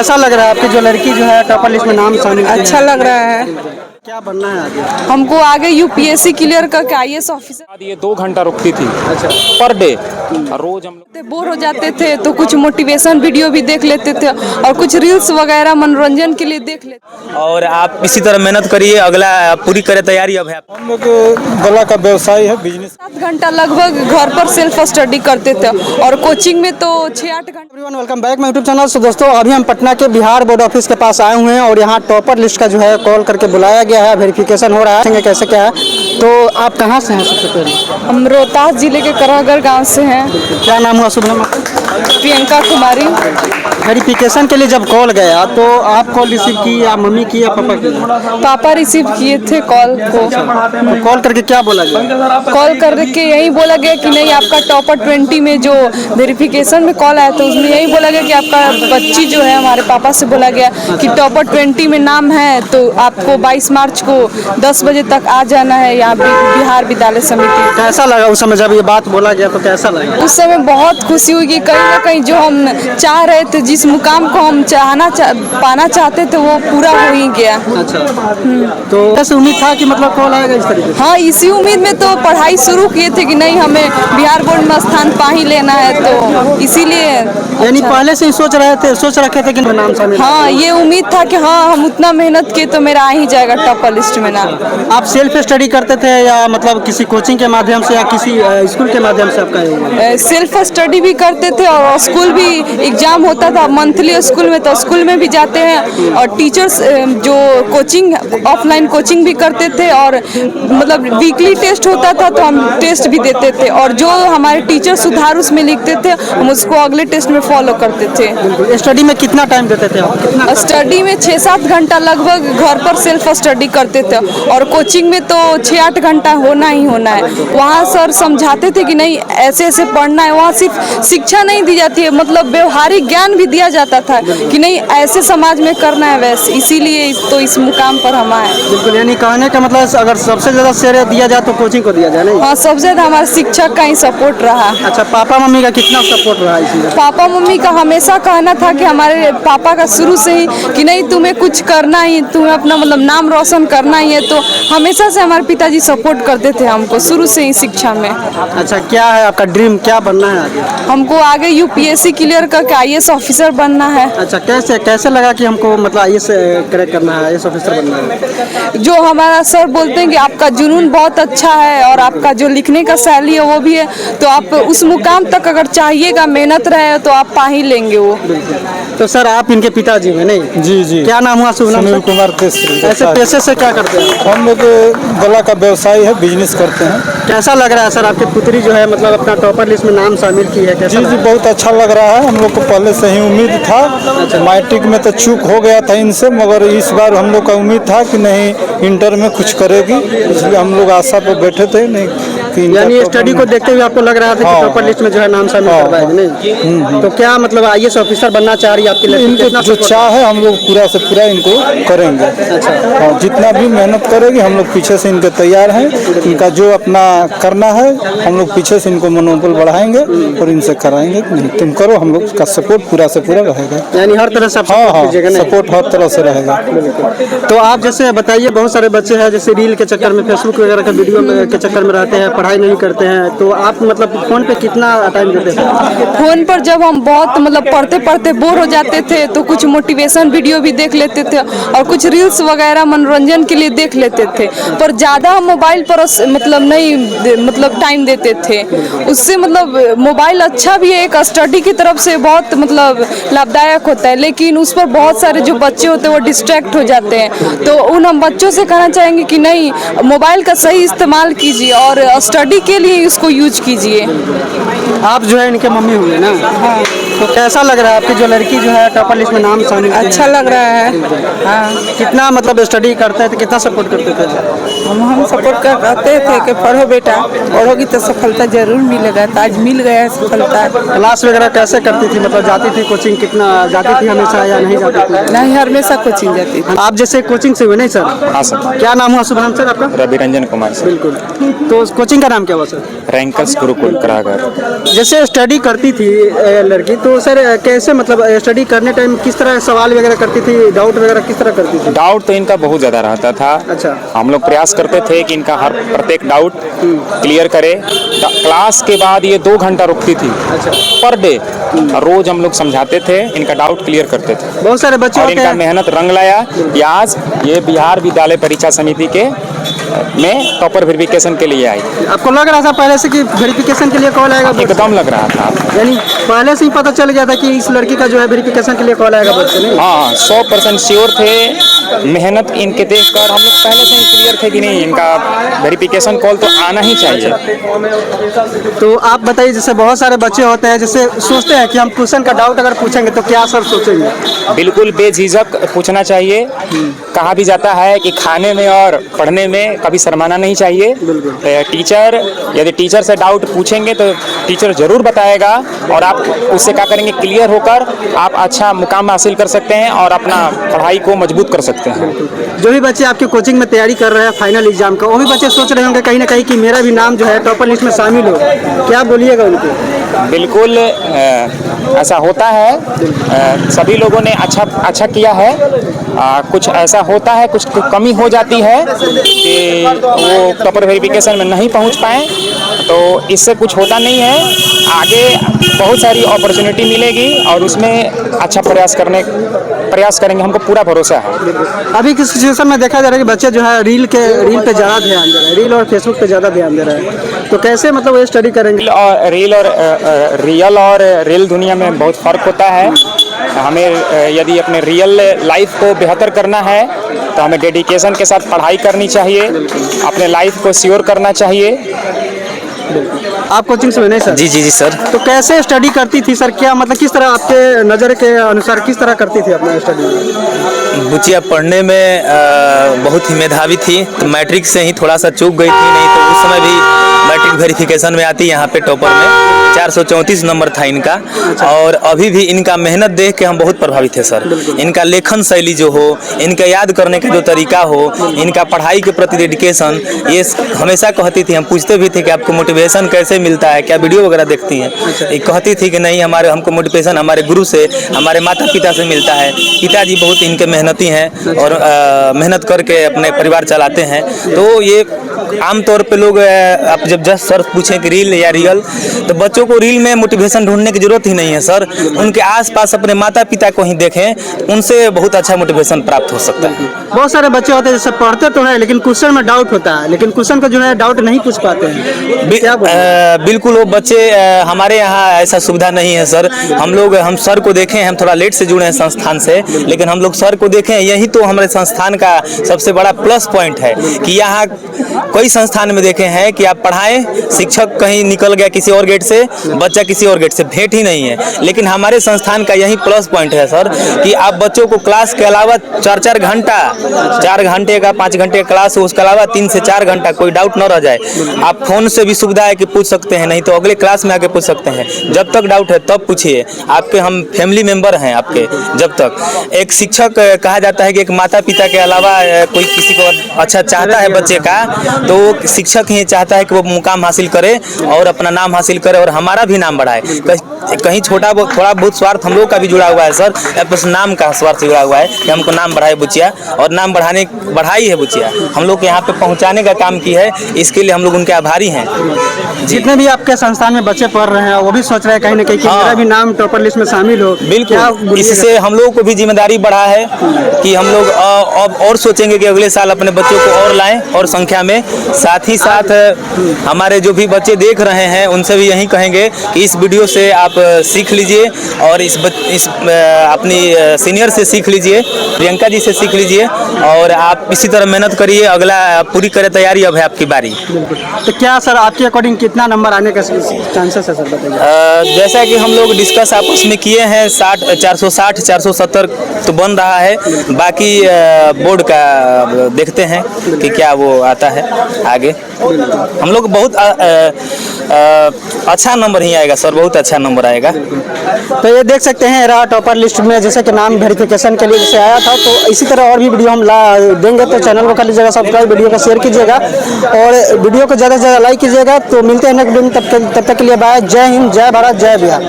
कैसा लग रहा है आपकी जो लड़की जो है टॉपर लिस्ट में नाम शामिल? अच्छा लग रहा है। क्या बनना है आगे? हमको आगे यूपीएससी क्लियर करके आईएएस ऑफिसर। ये 2 घंटा रुकती थी पर डे। रोज हम लोग बोर हो जाते थे तो कुछ मोटिवेशन वीडियो भी देख लेते थे और कुछ रील्स वगैरह मनोरंजन के लिए देख लेते। और आप इसी तरह मेहनत करिए, अगला पूरी करे तैयारी अब है। हम लोग गला का व्यवसाय है, बिजनेस। 7 घंटा लगभग घर पर सेल्फ स्टडी करते थे और कोचिंग में तो 6-8 घंटा। Everyone welcome back my YouTube channel. So दोस्तों अभी हम पटना के बिहार बोर्ड ऑफिस के पास आए हुए हैं और यहाँ टॉपर लिस्ट का जो है कॉल करके बुलाया गया है, वेरिफिकेशन हो रहा है कैसे क्या है। तो आप कहाँ से हैं सबसे पहले? हम रोहतास जिले के करागढ़ गांव से हैं। क्या नाम हुआ शुभ नाम? प्रियंका कुमारी। वेरिफिकेशन के लिए जब कॉल गया तो आप कॉल रिसीव की या मम्मी की या पापा की? पापा रिसीव किए थे कॉल को। तो कॉल करके क्या बोला गया? कॉल करके यही बोला गया कि नहीं, आपका टॉपर 20 में जो वेरिफिकेशन में कॉल आया था उसमें यही बोला गया कि आपका बच्ची जो है, हमारे पापा से बोला गया कि टॉपर 20 में नाम है तो आपको 22 मार्च को 10 बजे तक आ जाना है यहाँ बिहार विद्यालय समिति। कैसा लगा उस समय जब ये बात बोला गया? तो कैसा लगा? उस समय बहुत खुशी हुई कि कहीं ना कहीं जो हम चाह रहे थे, जिस मुकाम को हम पाना चाहते थे वो पूरा हो ही गया। अच्छा, तो कैसे उम्मीद था कि मतलब कॉल आएगा इस तरीके से? हाँ, इसी उम्मीद में तो पढ़ाई शुरू किए थे कि नहीं, हमें बिहार बोर्ड में स्थान पा ही लेना है, तो इसीलिए। यानी पहले से ही सोच रखे थे कि नाम शामिल? हाँ, ये उम्मीद था कि हाँ हम उतना मेहनत किए तो मेरा आ ही जाएगा टॉपर लिस्ट में नाम। आप सेल्फ स्टडी करते थे या मतलब किसी कोचिंग के माध्यम से या किसी स्कूल के माध्यम से आपका? सेल्फ स्टडी भी करते थे और स्कूल भी एग्जाम होता था मंथली स्कूल में, तो स्कूल में भी जाते हैं और टीचर्स जो कोचिंग ऑफलाइन कोचिंग भी करते थे और मतलब वीकली टेस्ट होता था तो हम टेस्ट भी देते थे और जो हमारे टीचर सुधार उसमें लिखते थे हम उसको अगले टेस्ट में फॉलो करते थे। स्टडी में कितना टाइम देते थे आप? स्टडी में 6-7 घंटा लगभग घर पर सेल्फ स्टडी करते थे और कोचिंग में तो 6-8 घंटा होना ही होना है। वहाँ सर समझाते थे कि नहीं ऐसे ऐसे पढ़ना है, वहाँ सिर्फ शिक्षा नहीं दी जाती है, मतलब व्यवहारिक ज्ञान भी दिया जाता था कि नहीं ऐसे समाज में करना है वैसे, इसीलिए तो इस मुकाम पर हम आए। बिल्कुल, यानी कहने का मतलब अगर सबसे ज्यादा श्रेय दिया जाए तो कोचिंग को दिया जाए नहीं? हाँ, सबसे ज्यादा हमारे शिक्षक का ही सपोर्ट रहा। अच्छा, पापा मम्मी का कितना सपोर्ट रहा इसमें? पापा मम्मी का हमेशा कहना था कि हमारे पापा का शुरू से ही कि नहीं तुम्हें कुछ करना ही, तुम्हें अपना मतलब नाम रोशन करना ही है, तो हमेशा से हमारे पिताजी सपोर्ट करते थे हमको शुरू से ही शिक्षा में। अच्छा, क्या है आपका ड्रीम, क्या बनना है आगे? हमको आगे यूपीएससी क्लियर करके आईएएस ऑफिसर बनना है। अच्छा, कैसे लगा कि हमको मतलब आईएएस क्रैक करना है, आईएएस ऑफिसर बनना है? जो हमारा सर बोलते हैं कि आपका जुनून बहुत अच्छा है और आपका जो लिखने का शैली है वो भी है, तो आप उस मुकाम तक अगर चाहिएगा, मेहनत रहे तो आप पा ही लेंगे वो। तो सर आप इनके पिताजी हैं नहीं? जी जी। क्या नाम हुआ? शुभ नाम? सुनील कुमार केसरी। ऐसे पैसे से क्या करते हैं? हम लोग गला का व्यवसाय है, बिजनेस करते हैं। कैसा लग रहा है सर आपकी पुत्री जो है मतलब अपना टॉपर लिस्ट में नाम शामिल की है? जी जी, बहुत अच्छा लग रहा है। हम लोग को पहले से ही उम्मीद था। मैट्रिक में तो चूक हो गया था इनसे, मगर इस बार हम लोग का उम्मीद था कि नहीं इंटर में कुछ करेगी, इसलिए हम लोग आशा पर बैठे थे। नहीं यानी स्टडी को देखते हुए आपको लग रहा था कि टॉपर लिस्ट में जो है नाम शामिल करवाएंगे नहीं? तो क्या मतलब आईएएस ऑफिसर बनना चाह रही है आपकी लड़की? इनको जो चाह है हम लोग पूरा से पूरा इनको करेंगे। अच्छा, हाँ, जितना भी मेहनत करेगी हम लोग पीछे से इनके तैयार हैं। इनका जो अपना करना है हम लोग पीछे से इनको मनोबल बढ़ाएंगे और इनसे कराएंगे। नहीं तुम करो, हम लोग का सपोर्ट पूरा से पूरा रहेगा। यानी हर तरह से सपोर्ट हर तरह से रहेगा। तो आप जैसे बताइए, बहुत सारे बच्चे हैं जैसे रील के चक्कर में, फेसबुक वगैरह के वीडियो के चक्कर में रहते हैं, पढ़ाई नहीं करते हैं, तो आप मतलब फोन पे कितना टाइम देते हैं? फोन पर जब हम बहुत मतलब पढ़ते पढ़ते बोर हो जाते थे तो कुछ मोटिवेशन वीडियो भी देख लेते थे और कुछ रील्स वगैरह मनोरंजन के लिए देख लेते थे, पर ज़्यादा हम मोबाइल पर मतलब नहीं मतलब टाइम देते थे। उससे मतलब मोबाइल अच्छा भी है, एक स्टडी की तरफ से बहुत मतलब लाभदायक होता है, लेकिन उस पर बहुत सारे जो बच्चे होते हैं वो डिस्ट्रैक्ट हो जाते हैं। तो उन हम बच्चों से कहना चाहेंगे कि नहीं, मोबाइल का सही इस्तेमाल कीजिए और स्टडी के लिए उसको यूज कीजिए। आप जो है इनके मम्मी हुए ना? हाँ। तो कैसा लग रहा है आपकी जो लड़की जो है टॉपर लिस्ट में नाम शामिल? अच्छा लग रहा है। हाँ। कितना मतलब स्टडी करते हैं तो कितना सपोर्ट करते थे? हम सपोर्ट करते थे कि पढ़ो बेटा, पढ़ोगी तो सफलता जरूर मिलेगा, तो आज मिल गया है सफलता। क्लास वगैरह कैसे करती थी, मतलब जाती थी कोचिंग, कितना जाती थी हमेशा या नहीं जाती थी? नहीं, हमेशा कोचिंग जाती थी। आप जैसे कोचिंग से हुए नहीं सर? हाँ सर। क्या नाम हुआ? शुभ नाम सर आपका? रवि रंजन कुमार सर। बिल्कुल, तो कोचिंग का नाम क्या हुआ सर? रैंकर्स गुरुकुल करागढ़। जैसे स्टडी करती थी लड़की, तो तो सर कैसे मतलब स्टडी करने टाइम किस तरह सवाल वगैरह करती थी, डाउट वगैरह किस तरह करती थी? डाउट तो इनका बहुत ज़्यादा रहता था। अच्छा। हम लोग प्रयास करते थे कि इनका हर प्रत्येक डाउट क्लियर करे। क्लास के बाद ये 2 घंटा रुकती थी पर डे, रोज हम लोग समझाते थे, इनका डाउट क्लियर करते थे। बहुत सारे बच्चे और होते इनका हैं। मेहनत रंग लाया कि आज ये बिहार विद्यालय परीक्षा समिति के में टॉपर वेरिफिकेशन के लिए आई। आपको लग रहा था पहले से कि वेरिफिकेशन के लिए कॉल आएगा? एकदम लग रहा था, यानी पहले से ही पता चल गया था कि इस लड़की का जो है वेरिफिकेशन के लिए कॉल आएगा बच्चे नहीं? हाँ 100% श्योर थे। मेहनत इनके देखकर हम लोग पहले से ही क्लियर थे कि नहीं, इनका वेरिफिकेशन कॉल तो आना ही चाहिए। तो आप बताइए, जैसे बहुत सारे बच्चे होते हैं जैसे सोचते हैं कि हम ट्यूशन का डाउट अगर पूछेंगे तो क्या सर सोचेंगे? बिल्कुल बेझिझक पूछना चाहिए। कहा भी जाता है कि खाने में और पढ़ने में कभी शर्माना नहीं चाहिए। टीचर यदि टीचर से डाउट पूछेंगे तो टीचर जरूर बताएगा और आप उससे क्या करेंगे, क्लियर होकर आप अच्छा मुकाम हासिल कर सकते हैं और अपना पढ़ाई को मजबूत कर सकते हैं। जो भी बच्चे आपके कोचिंग में तैयारी कर रहे हैं फाइनल एग्जाम का, वो भी बच्चे सोच रहे होंगे कहीं ना कहीं कि मेरा भी नाम जो है टॉपर लिस्ट में शामिल हो, क्या बोलिएगा उनको? बिल्कुल ऐसा होता है। सभी लोगों ने अच्छा किया है। कुछ ऐसा होता है, कुछ कमी हो जाती है कि वो टॉपर वेरिफिकेशन में नहीं पहुंच पाए, तो इससे कुछ होता नहीं है। आगे बहुत सारी अपॉर्चुनिटी मिलेगी और उसमें अच्छा प्रयास करेंगे, हमको पूरा भरोसा है। अभी किस सिचुएशन में देखा जा रहा है कि बच्चे जो है रील पे ज़्यादा ध्यान दे रहे हैं, रील और फेसबुक पे ज़्यादा ध्यान दे रहे हैं, तो कैसे मतलब वो स्टडी करेंगे? रियल और रियल दुनिया में बहुत फ़र्क होता है। हमें यदि अपने रियल लाइफ को बेहतर करना है तो हमें डेडिकेशन के साथ पढ़ाई करनी चाहिए, अपने लाइफ को सिक्योर करना चाहिए। आप कोचिंग से नहीं सर? जी सर। तो कैसे स्टडी करती थी सर? क्या मतलब किस तरह आपके नज़र के अनुसार किस तरह करती थी अपना स्टडी? बुचिया पढ़ने में बहुत ही मेधावी थी, तो मैट्रिक से ही थोड़ा सा चूक गई थी, नहीं तो उस समय भी मैट्रिक वेरिफिकेशन में आती यहाँ पे टॉपर में 434 नंबर था इनका। और अभी भी इनका मेहनत देख के हम बहुत प्रभावित थे सर। इनका लेखन शैली जो हो, इनका याद करने का जो तरीका हो, इनका पढ़ाई के प्रति डेडिकेशन, ये हमेशा कहती थी, हम पूछते भी थे कि आपको मोटिवेशन कैसे मिलता है, क्या वीडियो वगैरह देखती हैं? ये कहती थी कि नहीं, हमको मोटिवेशन हमारे गुरु से, हमारे माता पिता से मिलता है। पिताजी बहुत इनके मेहनती हैं और मेहनत करके अपने परिवार चलाते हैं। तो ये आमतौर पे लोग आप जब जस्ट सर पूछें कि रील या रियल, तो बच्चों को रील में मोटिवेशन ढूंढने की जरूरत ही नहीं है सर। उनके आसपास अपने माता पिता को ही देखें, उनसे बहुत अच्छा मोटिवेशन प्राप्त हो सकता है। बहुत सारे बच्चे होते हैं जैसे पढ़ते तो है लेकिन क्वेश्चन में डाउट होता है, लेकिन क्वेश्चन का जो है डाउट नहीं पूछ पाते हैं। बिल्कुल वो बच्चे, हमारे यहाँ ऐसा सुविधा नहीं है सर। हम सर को देखें, हम थोड़ा लेट से जुड़े हैं संस्थान से, लेकिन हम लोग सर को देखें, यही तो हमारे संस्थान का सबसे बड़ा प्लस पॉइंट है कि यहाँ कई संस्थान में देखे हैं कि आप पढ़ाएं, शिक्षक कहीं निकल गया किसी और गेट से, बच्चा किसी और गेट से, भेंट ही नहीं है। लेकिन हमारे संस्थान का यही प्लस पॉइंट है सर कि आप बच्चों को क्लास के अलावा 4 घंटा, 4 घंटे का 5 घंटे का क्लास हो, उसके अलावा 3 से 4 घंटा कोई डाउट न रह जाए। आप फोन से भी सुविधा है कि पूछ सकते हैं, नहीं तो अगले क्लास में आके पूछ सकते हैं। जब तक डाउट है तब पूछिए, आपके हम फैमिली मेंबर हैं आपके। जब तक एक शिक्षक, कहा जाता है कि एक माता पिता के अलावा कोई किसी को अच्छा चाहता है बच्चे का, तो शिक्षक ही चाहता है कि वो मुकाम हासिल करे और अपना नाम हासिल करे और हमारा भी नाम बढ़ाए। कहीं थोड़ा बहुत स्वार्थ हम लोग का भी जुड़ा हुआ है सर, बस नाम का स्वार्थ जुड़ा हुआ है कि हमको नाम बढ़ाए बुचिया, और नाम बढ़ाई है बुचिया, हम लोग के यहाँ पे पहुँचाने का काम की है। इसके लिए हम लोग उनके आभारी हैं। जितने भी आपके संस्थान में बच्चे पढ़ रहे हैं वो भी सोच रहे हैं कहीं ना कहीं कि मेरा भी नाम टॉपर लिस्ट में शामिल हो। बिल्कुल, इससे हम लोगों को भी जिम्मेदारी बढ़ा है कि हम लोग अब और सोचेंगे कि अगले साल अपने बच्चों को और लाएं और संख्या में। साथ ही साथ हमारे जो भी बच्चे देख रहे हैं उनसे भी यही कहेंगे कि इस वीडियो से आप सीख लीजिए और अपनी सीनियर से सीख लीजिए, प्रियंका जी से सीख लीजिए और आप इसी तरह मेहनत करिए। अगला पूरी करें तैयारी, अब है आपकी बारी। तो क्या सर आपके अकॉर्डिंग कितना नंबर आने का चांसेस है सर, बताइए? जैसा कि हम लोग डिस्कस आपस में किए हैं, 460 470 तो बन रहा है। बाकी बोर्ड का देखते हैं कि क्या वो आता है आगे। हम लोग बहुत अच्छा नंबर ही आएगा सर, बहुत अच्छा नंबर आएगा। तो ये देख सकते हैं रहा टॉपर लिस्ट में जैसे कि नाम वेरिफिकेशन के लिए जैसे आया था, तो इसी तरह और भी वीडियो हम देंगे। तो चैनल को कर लीजिएगा सब्सक्राइब, वीडियो को शेयर कीजिएगा और वीडियो को ज़्यादा से ज़्यादा लाइक कीजिएगा। तो मिलते हैं नेक्स्ट वीडियो में, तब तक के लिए बाय। जय हिंद, जय भारत, जय बिहार।